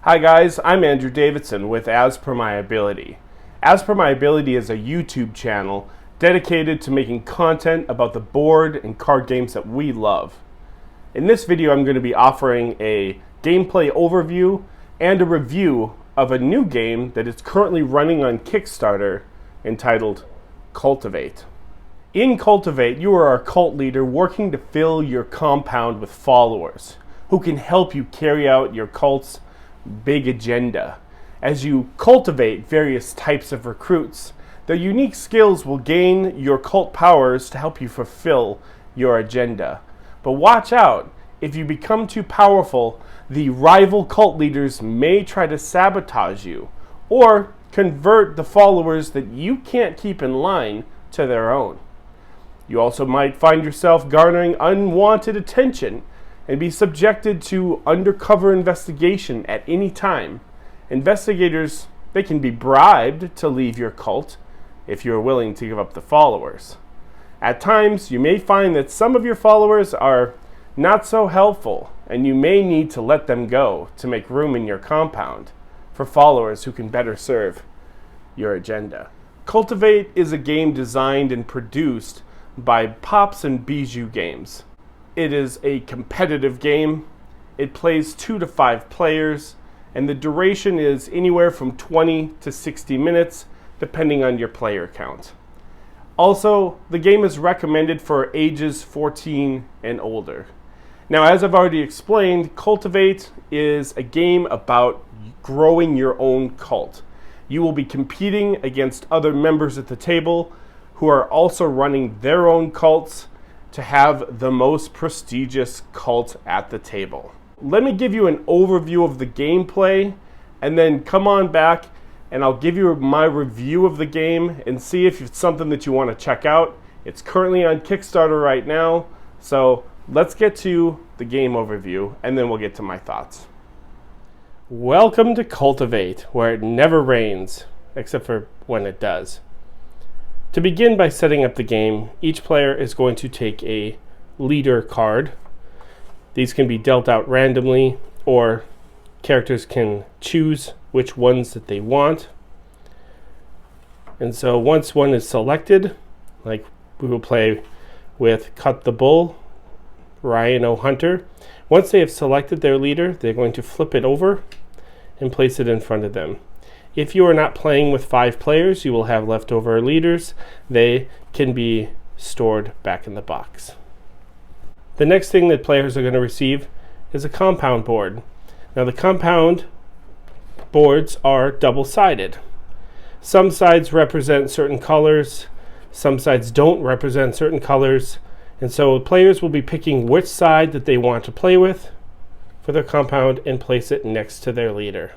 Hi guys, I'm Andrew Davidson with As Per My Ability. As Per My Ability is a YouTube channel dedicated to making content about the board and card games that we love. In this video, I'm going to be offering a gameplay overview and a review of a new game that is currently running on Kickstarter entitled Cultivate. In Cultivate, you are a cult leader working to fill your compound with followers who can help you carry out your cult's big agenda. As you cultivate various types of recruits, their unique skills will gain your cult powers to help you fulfill your agenda. But watch out, if you become too powerful, the rival cult leaders may try to sabotage you or convert the followers that you can't keep in line to their own. You also might find yourself garnering unwanted attention and be subjected to undercover investigation at any time. Investigators, they can be bribed to leave your cult if you are willing to give up the followers. At times, you may find that some of your followers are not so helpful, and you may need to let them go to make room in your compound for followers who can better serve your agenda. Cultivate is a game designed and produced by Pops and Bijou Games. It is a competitive game. It plays 2 to 5 players, and the duration is anywhere from 20 to 60 minutes, depending on your player count. Also, the game is recommended for ages 14 and older. Now, as I've already explained, Cultivate is a game about growing your own cult. You will be competing against other members at the table who are also running their own cults to have the most prestigious cult at the table. Let me give you an overview of the gameplay, and then come on back and I'll give you my review of the game and see if it's something that you want to check out. It's currently on Kickstarter right now, so let's get to the game overview and then we'll get to my thoughts. Welcome to Cultivate, where it never rains, except for when it does. To begin by setting up the game, each player is going to take a leader card. These can be dealt out randomly, or characters can choose which ones that they want. And so once one is selected, like we will play with Cut the Bull, Ryan O'Hunter. Once they have selected their leader, they're going to flip it over and place it in front of them. If you are not playing with 5 players, you will have leftover leaders. They can be stored back in the box. The next thing that players are going to receive is a compound board. Now, the compound boards are double-sided. Some sides represent certain colors, some sides don't represent certain colors, and so players will be picking which side that they want to play with for their compound and place it next to their leader.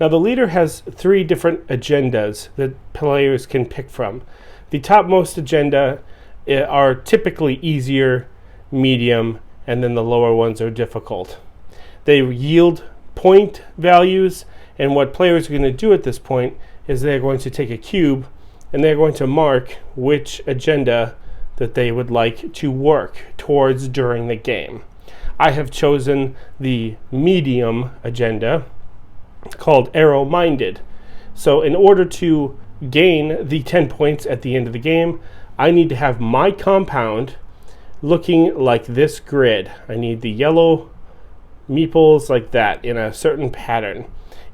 Now, the leader has 3 different agendas that players can pick from. The topmost agenda are typically easier, medium, and then the lower ones are difficult. They yield point values, and what players are going to do at this point is they're going to take a cube and they're going to mark which agenda that they would like to work towards during the game. I have chosen the medium agenda, called arrow-minded. So in order to gain the 10 points at the end of the game, I need to have my compound looking like this grid. I need the yellow meeples like that in a certain pattern.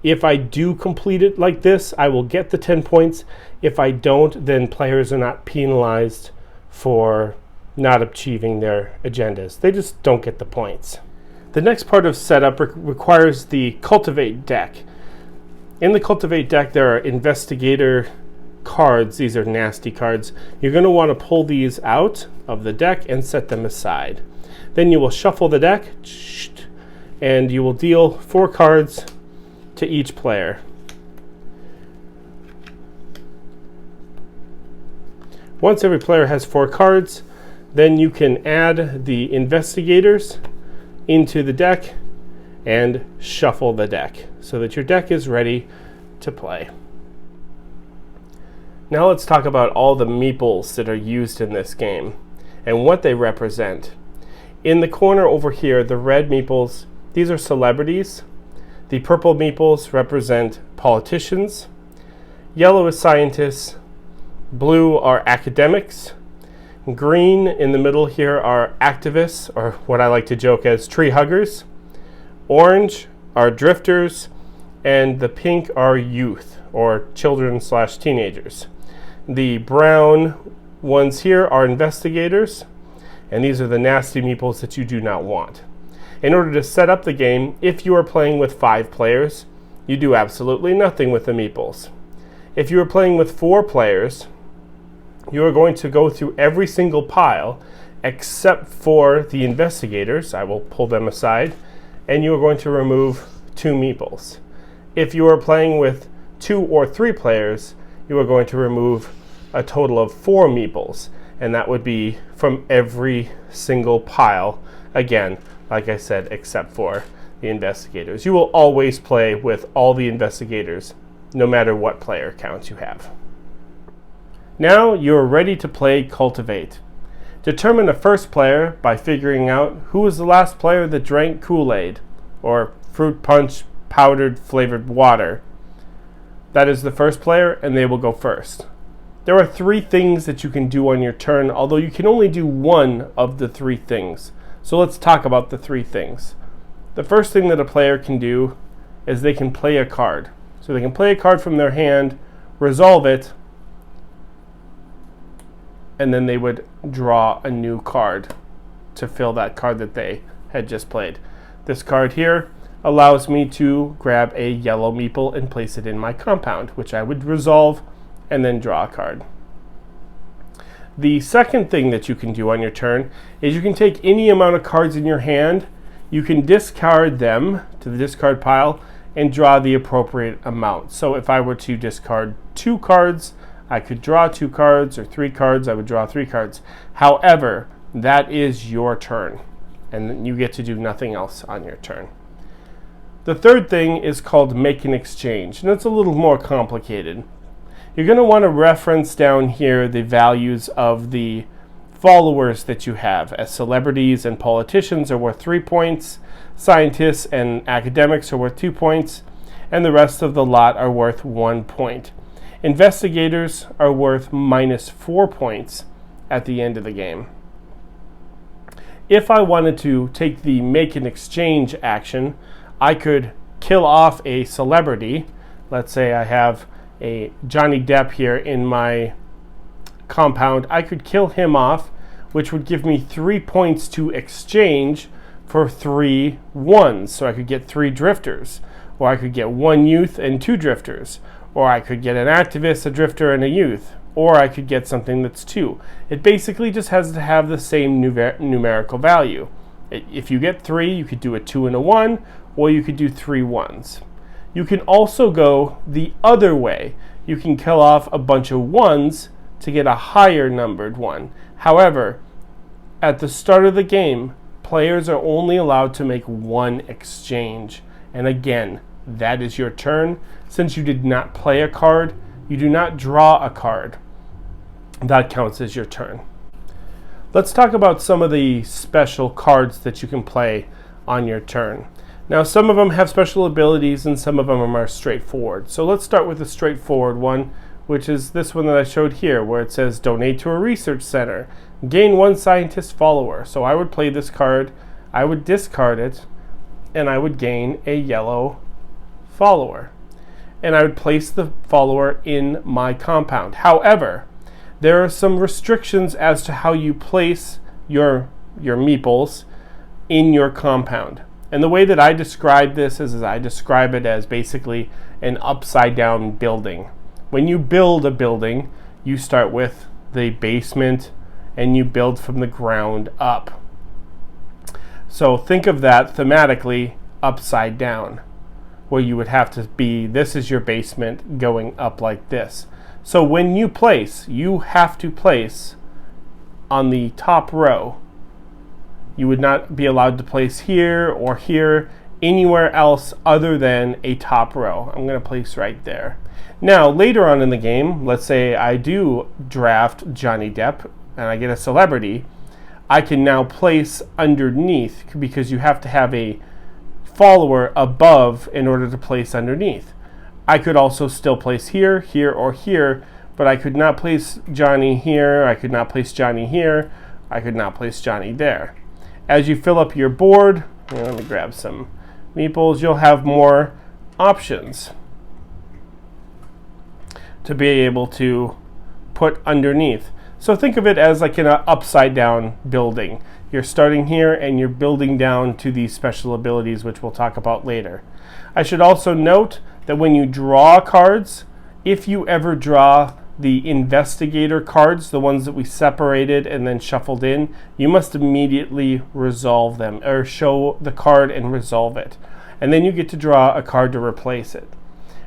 If I do complete it like this, I will get the 10 points. If I don't, then players are not penalized for not achieving their agendas. They just don't get the points. The next part of setup requires the Cultivate deck. In the Cultivate deck, there are investigator cards. These are nasty cards. You're going to want to pull these out of the deck and set them aside. Then you will shuffle the deck, and you will deal 4 cards to each player. Once every player has 4 cards, then you can add the investigators into the deck and shuffle the deck so that your deck is ready to play. Now let's talk about all the meeples that are used in this game and what they represent. In the corner over here, the red meeples, these are celebrities. The purple meeples represent politicians. Yellow is scientists. Blue are academics. Green in the middle here are activists, or what I like to joke as tree huggers. Orange are drifters. And the pink are youth, or children/teenagers. The brown ones here are investigators, and these are the nasty meeples that you do not want. In order to set up the game, if you are playing with 5 players, you do absolutely nothing with the meeples. If you are playing with 4 players, you are going to go through every single pile except for the investigators. I will pull them aside, and you are going to remove 2 meeples. If you are playing with 2 or 3 players, you are going to remove a total of 4 meeples, and that would be from every single pile, again, like I said, except for the investigators. You will always play with all the investigators, no matter what player count you have. Now you are ready to play Cultivate. Determine a first player by figuring out who was the last player that drank Kool-Aid, or fruit punch powdered flavored water. That is the first player, and they will go first. There are 3 things that you can do on your turn, although you can only do 1 of the 3 things. So let's talk about the 3 things. The first thing that a player can do is they can play a card. So they can play a card from their hand, resolve it, and then they would draw a new card to fill that card that they had just played. This card here allows me to grab a yellow meeple and place it in my compound, which I would resolve and then draw a card. The second thing that you can do on your turn is you can take any amount of cards in your hand, you can discard them to the discard pile and draw the appropriate amount. So if I were to discard 2 cards, I could draw 2 cards, or 3 cards, I would draw 3 cards. However, that is your turn, and you get to do nothing else on your turn. The third thing is called make an exchange, and it's a little more complicated. You're going to want to reference down here the values of the followers that you have, as celebrities and politicians are worth 3 points, scientists and academics are worth 2 points, and the rest of the lot are worth 1 point. Investigators are worth -4 points at the end of the game. If I wanted to take the make an exchange action, I could kill off a celebrity. Let's say I have a Johnny Depp here in my compound. I could kill him off, which would give me 3 points to exchange for 3 ones. So I could get 3 drifters, or I could get 1 youth and 2 drifters, or I could get an activist, a drifter, and a youth, or I could get something that's 2. It basically just has to have the same numerical value. If you get 3, you could do a 2 and a 1, or you could do 3 ones. You can also go the other way. You can kill off a bunch of 1s to get a higher numbered 1. However, at the start of the game, players are only allowed to make 1 exchange. And again, that is your turn. Since you did not play a card, you do not draw a card. That counts as your turn. Let's talk about some of the special cards that you can play on your turn. Now, some of them have special abilities and some of them are straightforward. So let's start with the straightforward one, which is this one that I showed here, where it says donate to a research center, gain 1 scientist follower. So I would play this card, I would discard it, and I would gain a yellow follower. And I would place the follower in my compound. However, there are some restrictions as to how you place your meeples in your compound. And the way that I describe this is I describe it as basically an upside down building. When you build a building, you start with the basement and you build from the ground up. So think of that thematically upside down, where you would have to be, this is your basement going up like this. So when you place, you have to place on the top row. You would not be allowed to place here or here, anywhere else other than a top row. I'm going to place right there. Now, later on in the game, let's say I do draft Johnny Depp and I get a celebrity, I can now place underneath, because you have to have a follower above in order to place underneath. I could also still place here, here, or here, but I could not place Johnny here, I could not place Johnny here, I could not place Johnny there. As you fill up your board, let me grab some meeples, you'll have more options to be able to put underneath. So think of it as like an upside down building. You're starting here and you're building down to these special abilities, which we'll talk about later. I should also note that when you draw cards, if you ever draw the investigator cards, the ones that we separated and then shuffled in, you must immediately resolve them, or show the card and resolve it. And then you get to draw a card to replace it.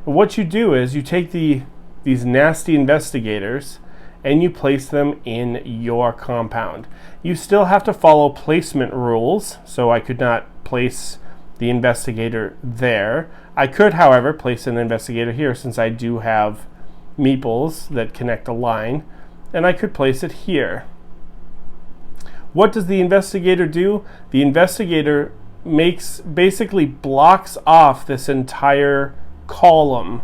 And what you do is you take these nasty investigators and you place them in your compound. You still have to follow placement rules, so I could not place the investigator there. I could, however, place an investigator here since I do have meeples that connect a line, and I could place it here. What does the investigator do? The investigator basically blocks off this entire column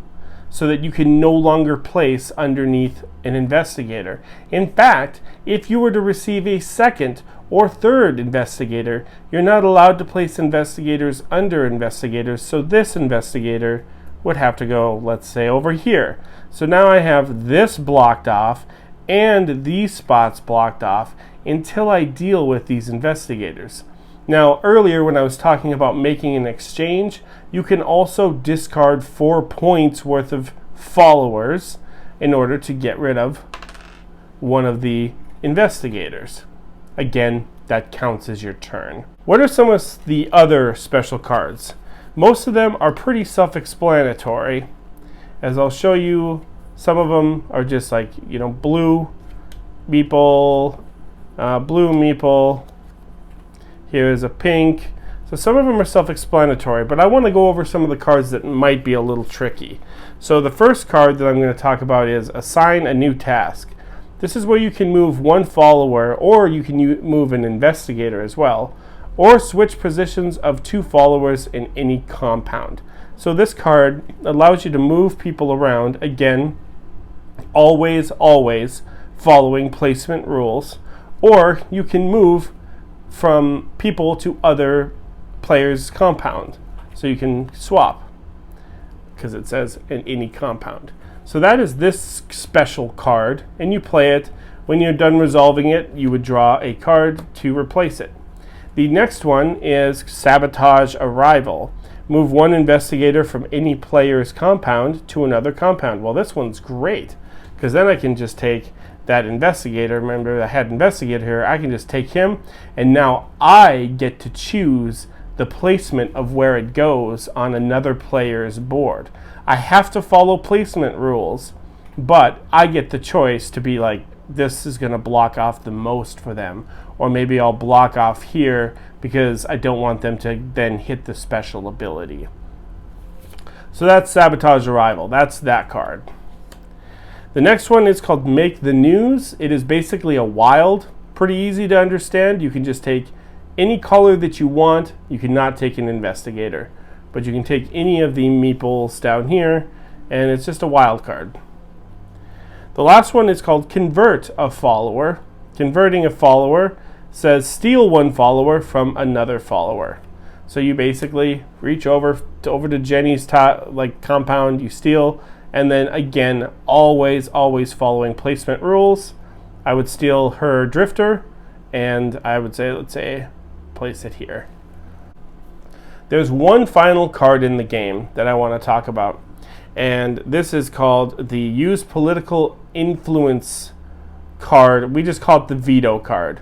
so that you can no longer place underneath an investigator. In fact, if you were to receive a second or third investigator, you're not allowed to place investigators under investigators, so this investigator would have to go, let's say, over here. So now I have this blocked off and these spots blocked off until I deal with these investigators. Now, earlier when I was talking about making an exchange, you can also discard 4 points worth of followers in order to get rid of one of the investigators. Again, that counts as your turn. What are some of the other special cards? Most of them are pretty self-explanatory. As I'll show you, some of them are just like, blue meeple, blue meeple. Here's a pink. So some of them are self-explanatory, but I want to go over some of the cards that might be a little tricky. So the first card that I'm going to talk about is Assign a New Task. This is where you can move one follower, or you can move an investigator as well, or switch positions of 2 followers in any compound. So this card allows you to move people around, again, always following placement rules, or you can move from people to other players' compound. So you can swap, because it says in any compound. So that is this special card, and you play it. When you're done resolving it, you would draw a card to replace it. The next one is Sabotage Arrival. Move one investigator from any player's compound to another compound. Well, this one's great, because then I can just take that investigator. Remember, I had investigator here. I can just take him, and now I get to choose the placement of where it goes on another player's board. I have to follow placement rules, but I get the choice to be like, this is going to block off the most for them, or maybe I'll block off here because I don't want them to then hit the special ability. So that's Sabotage Arrival. That's that card. The next one is called Make the News. It is basically a wild, pretty easy to understand. You can just take any color that you want. You cannot take an investigator, but you can take any of the meeples down here, and it's just a wild card. The last one is called Convert a Follower. Converting a follower says steal one follower from another follower. So you basically reach over to Jenny's compound, you steal, and then again, always following placement rules. I would steal her drifter, and I would say, let's say, place it here. There's one final card in the game that I want to talk about, and this is called the Use Political Influence card. We just call it the Veto card.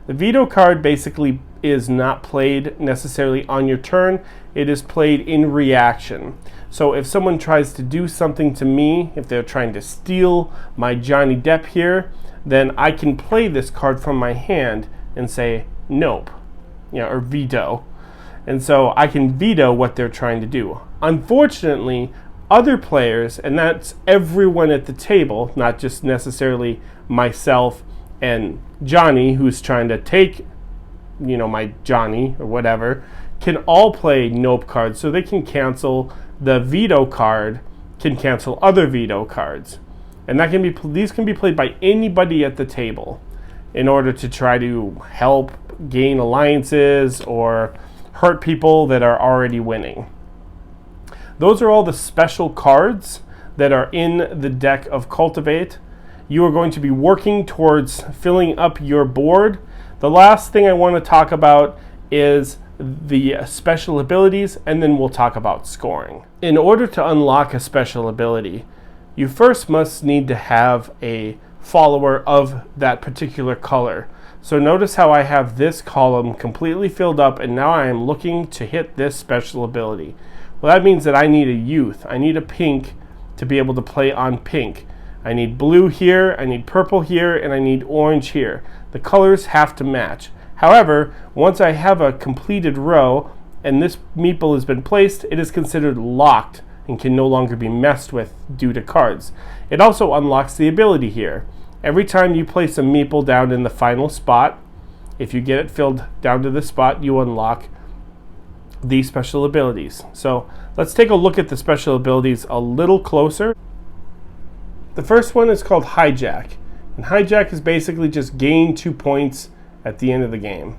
The Veto card basically is not played necessarily on your turn. It is played in reaction. So if someone tries to do something to me, if they're trying to steal my Johnny Depp here, then I can play this card from my hand and say nope, or veto. And so I can veto what they're trying to do. Unfortunately, other players, and that's everyone at the table, not just necessarily myself And Johnny, who's trying to take, my Johnny or whatever, can all play nope cards, so they can cancel the veto card, can cancel other veto cards. And these can be played by anybody at the table in order to try to help gain alliances or hurt people that are already winning. Those are all the special cards that are in the deck of Cultivate. You are going to be working towards filling up your board. The last thing I want to talk about is the special abilities, and then we'll talk about scoring. In order to unlock a special ability, you first must need to have a follower of that particular color. So notice how I have this column completely filled up, and now I am looking to hit this special ability. Well, that means that I need a youth. I need a pink to be able to play on pink. I need blue here, I need purple here, and I need orange here. The colors have to match. However, once I have a completed row and this meeple has been placed, it is considered locked and can no longer be messed with due to cards. It also unlocks the ability here. Every time you place a meeple down in the final spot, if you get it filled down to this spot, you unlock these special abilities. So let's take a look at the special abilities a little closer. The first one is called Hijack. And Hijack is basically just gain 2 points at the end of the game.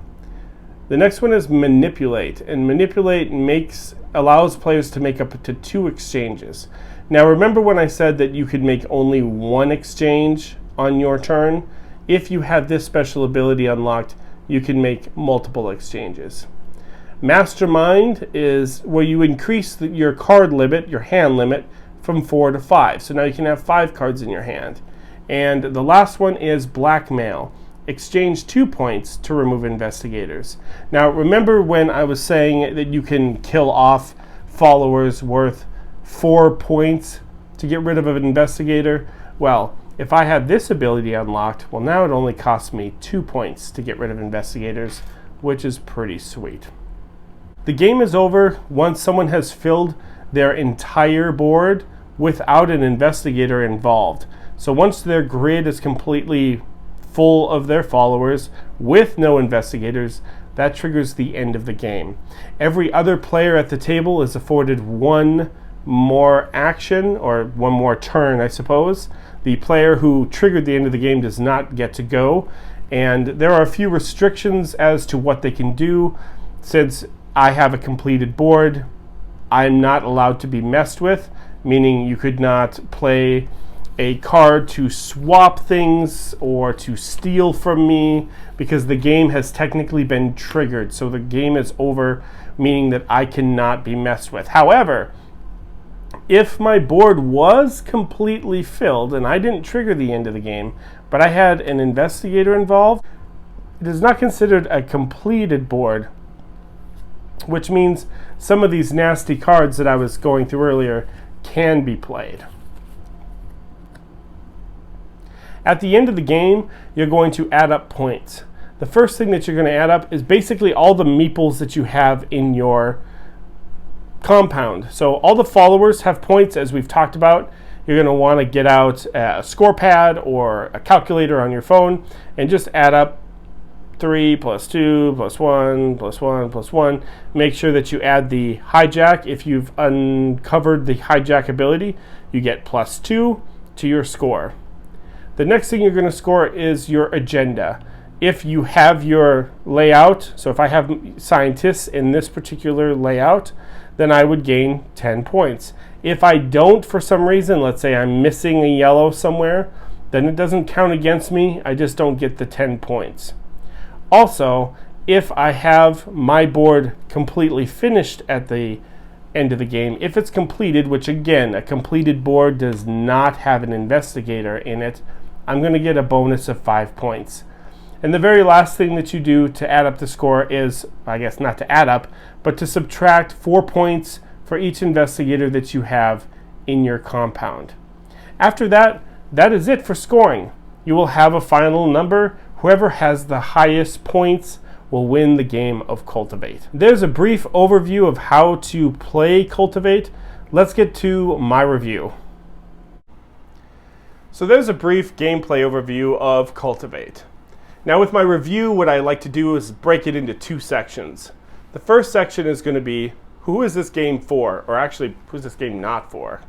The next one is Manipulate. And Manipulate allows players to make up to 2 exchanges. Now remember when I said that you could make only 1 exchange on your turn? If you have this special ability unlocked, you can make multiple exchanges. Mastermind is where you increase your card limit, your hand limit, from 4 to 5. So now you can have 5 cards in your hand. And the last one is Blackmail. Exchange 2 points to remove investigators. Now remember when I was saying that you can kill off followers worth 4 points to get rid of an investigator? Well, if I had this ability unlocked, well, now it only costs me 2 points to get rid of investigators, which is pretty sweet. The game is over once someone has filled their entire board without an investigator involved. So once their grid is completely full of their followers with no investigators, that triggers the end of the game. Every other player at the table is afforded 1 more action, or 1 more turn, I suppose. The player who triggered the end of the game does not get to go, and there are a few restrictions as to what they can do. Since I have a completed board, I'm not allowed to be messed with, meaning you could not play a card to swap things or to steal from me, because the game has technically been triggered. So the game is over, meaning that I cannot be messed with. However, if my board was completely filled and I didn't trigger the end of the game, but I had an investigator involved, it is not considered a completed board, which means some of these nasty cards that I was going through earlier can be played. At the end of the game, you're going to add up points. The first thing that you're going to add up is basically all the meeples that you have in your compound. So all the followers have points, as we've talked about. You're going to want to get out a score pad or a calculator on your phone and just add up 3 plus 2 plus 1 plus 1 plus 1. Make sure that you add the hijack. If you've uncovered the hijack ability, you get plus 2 to your score. The next thing you're going to score is your agenda. If you have your layout, so if I have scientists in this particular layout, then I would gain 10 points. If I don't, for some reason, let's say I'm missing a yellow somewhere, then it doesn't count against me. I just don't get the 10 points. Also, if I have my board completely finished at the end of the game, if it's completed, which again, a completed board does not have an investigator in it, I'm going to get a bonus of 5 points. And the very last thing that you do to add up the score is, I guess not to add up, but to subtract 4 points for each investigator that you have in your compound. After that, that is it for scoring. You will have a final number. Whoever has the highest points will win the game of Cultivate. There's a brief overview of how to play Cultivate. Let's get to my review. So there's a brief gameplay overview of Cultivate. Now with my review, what I like to do is break it into two sections. The first section is going to be, who is this game for? Or actually, who's this game not for?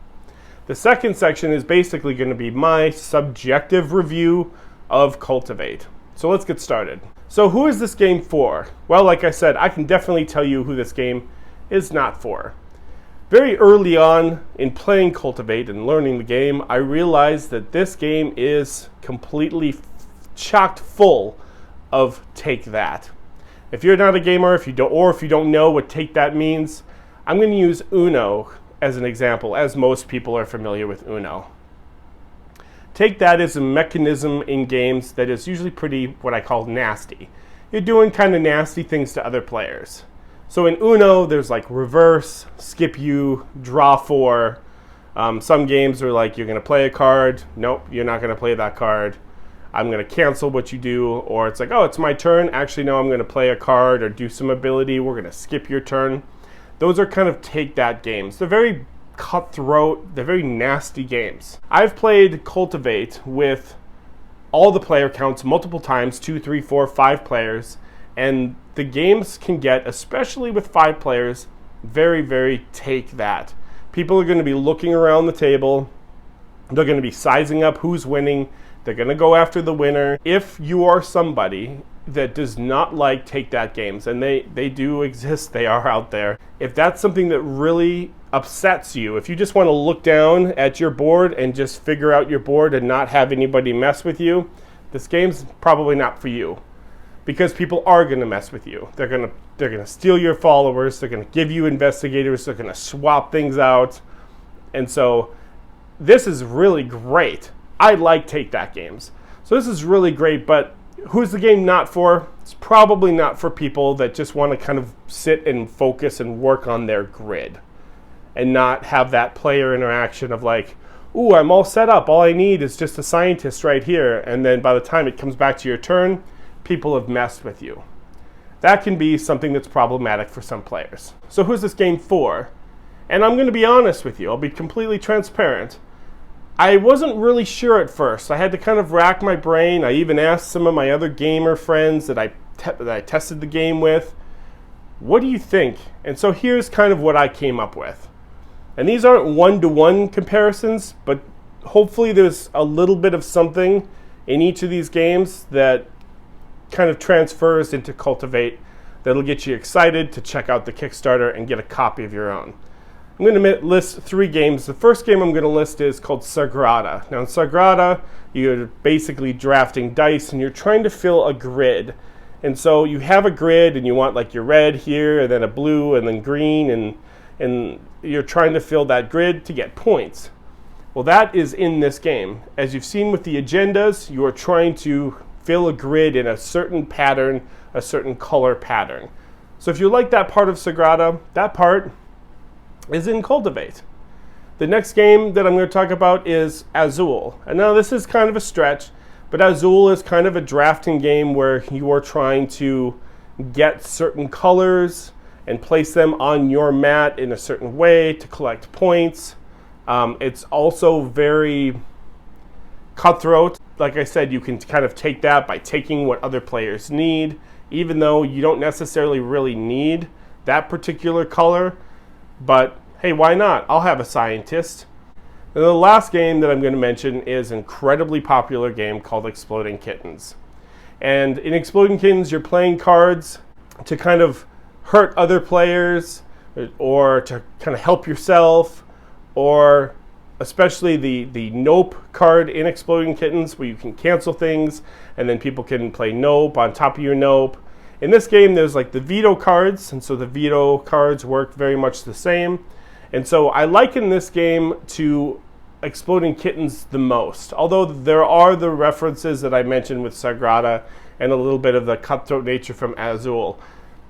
The second section is basically going to be my subjective review of Cultivate. So let's get started. So who is this game for? Well, like I said, I can definitely tell you who this game is not for. Very early on in playing Cultivate and learning the game, I realized that this game is completely chocked full of take that. If you're not a gamer, if you don't know what take that means, I'm going to use Uno as an example, as most people are familiar with Uno. Take that is a mechanism in games that is usually pretty, what I call, nasty. You're doing kind of nasty things to other players. So in Uno, there's like reverse, skip you, draw four. Some games are like, you're going to play a card. Nope, you're not going to play that card. I'm going to cancel what you do. Or it's like, oh, it's my turn. Actually, no, I'm going to play a card or do some ability. We're going to skip your turn. Those are kind of take that games. They're very cutthroat. They're very nasty games. I've played Cultivate with all the player counts multiple times, 2, 3, 4, 5 players. And the games can get, especially with 5 players, very, very take that. People are going to be looking around the table. They're going to be sizing up who's winning. They're going to go after the winner. If you are somebody that does not like take that games, and they do exist, they are out there. If that's something that really upsets you, if you just want to look down at your board and just figure out your board and not have anybody mess with you, this game's probably not for you. Because people are going to mess with you. They're going to steal your followers. They're going to give you investigators. They're going to swap things out. And so this is really great. I like take that games. So this is really great, but who's the game not for? It's probably not for people that just want to kind of sit and focus and work on their grid and not have that player interaction of like, ooh, I'm all set up. All I need is just a scientist right here. And then by the time it comes back to your turn, people have messed with you. That can be something that's problematic for some players. So who's this game for? And I'm going to be honest with you. I'll be completely transparent. I wasn't really sure at first. I had to kind of rack my brain. I even asked some of my other gamer friends that I tested the game with, what do you think? And so here's kind of what I came up with. And these aren't one-to-one comparisons, but hopefully there's a little bit of something in each of these games that kind of transfers into Cultivate that'll get you excited to check out the Kickstarter and get a copy of your own. I'm going to list 3 games. The first game I'm going to list is called Sagrada. Now in Sagrada, you're basically drafting dice and you're trying to fill a grid. And so you have a grid and you want like your red here and then a blue and then green and you're trying to fill that grid to get points. Well, that is in this game. As you've seen with the agendas, you are trying to fill a grid in a certain pattern, a certain color pattern. So if you like that part of Sagrada, that part is in Cultivate. The next game that I'm going to talk about is Azul. And now this is kind of a stretch, but Azul is kind of a drafting game where you are trying to get certain colors and place them on your mat in a certain way to collect points. It's also very cutthroat. Like I said, you can kind of take that by taking what other players need, even though you don't necessarily really need that particular color. But hey, why not? I'll have a scientist. And the last game that I'm going to mention is an incredibly popular game called Exploding Kittens. And in Exploding Kittens, you're playing cards to kind of hurt other players or to kind of help yourself, or especially the Nope card in Exploding Kittens, where you can cancel things and then people can play Nope on top of your Nope. In this game, there's like the veto cards, and so the veto cards work very much the same. And so I liken this game to Exploding Kittens the most, although there are the references that I mentioned with Sagrada and a little bit of the cutthroat nature from Azul.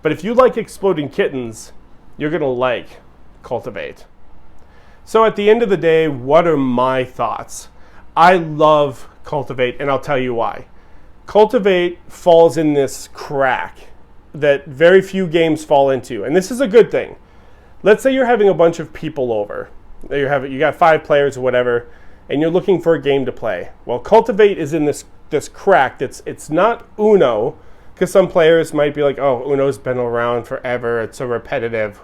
But if you like Exploding Kittens, you're going to like Cultivate. So at the end of the day, what are my thoughts? I love Cultivate, and I'll tell you why. Cultivate falls in this crack that very few games fall into, and this is a good thing. Let's say you're having a bunch of people over. You got 5 players or whatever, and you're looking for a game to play. Well, Cultivate is in this crack. It's not Uno, because some players might be like, oh, Uno's been around forever, it's so repetitive,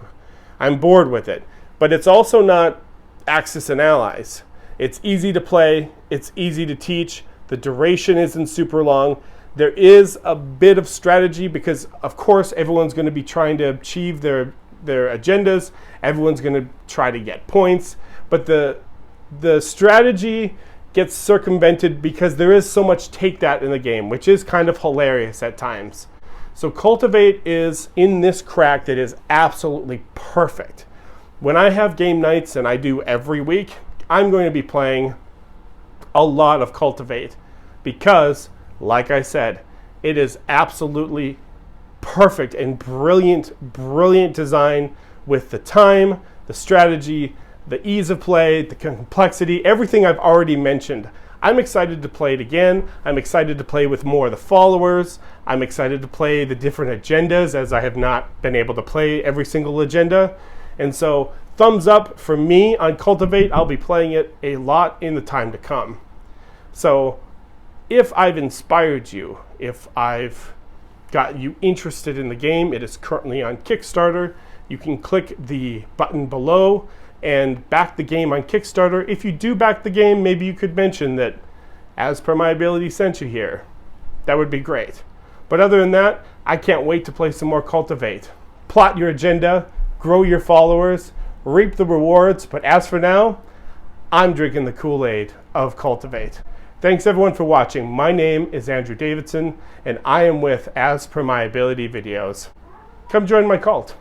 I'm bored with it. But it's also not Axis and Allies. It's easy to play, it's easy to teach, the duration isn't super long. There is a bit of strategy because, of course, everyone's going to be trying to achieve their agendas. Everyone's going to try to get points. But the strategy gets circumvented because there is so much take that in the game, which is kind of hilarious at times. So Cultivate is in this crack that is absolutely perfect. When I have game nights, and I do every week, I'm going to be playing a lot of Cultivate because, like I said, it is absolutely perfect and brilliant design with the time, the strategy, the ease of play, the complexity, everything I've already mentioned. I'm excited to play it again. I'm excited to play with more of the followers. I'm excited to play the different agendas, as I have not been able to play every single agenda. And so, thumbs up for me on Cultivate. I'll be playing it a lot in the time to come. So, if I've inspired you, if I've got you interested in the game, it is currently on Kickstarter. You can click the button below and back the game on Kickstarter. If you do back the game, maybe you could mention that As Per My Ability sent you here. That would be great. But other than that, I can't wait to play some more Cultivate. Plot your agenda, grow your followers, reap the rewards, but as for now, I'm drinking the Kool-Aid of Cultivate. Thanks everyone for watching. My name is Andrew Davidson, and I am with As Per My Ability videos. Come join my cult.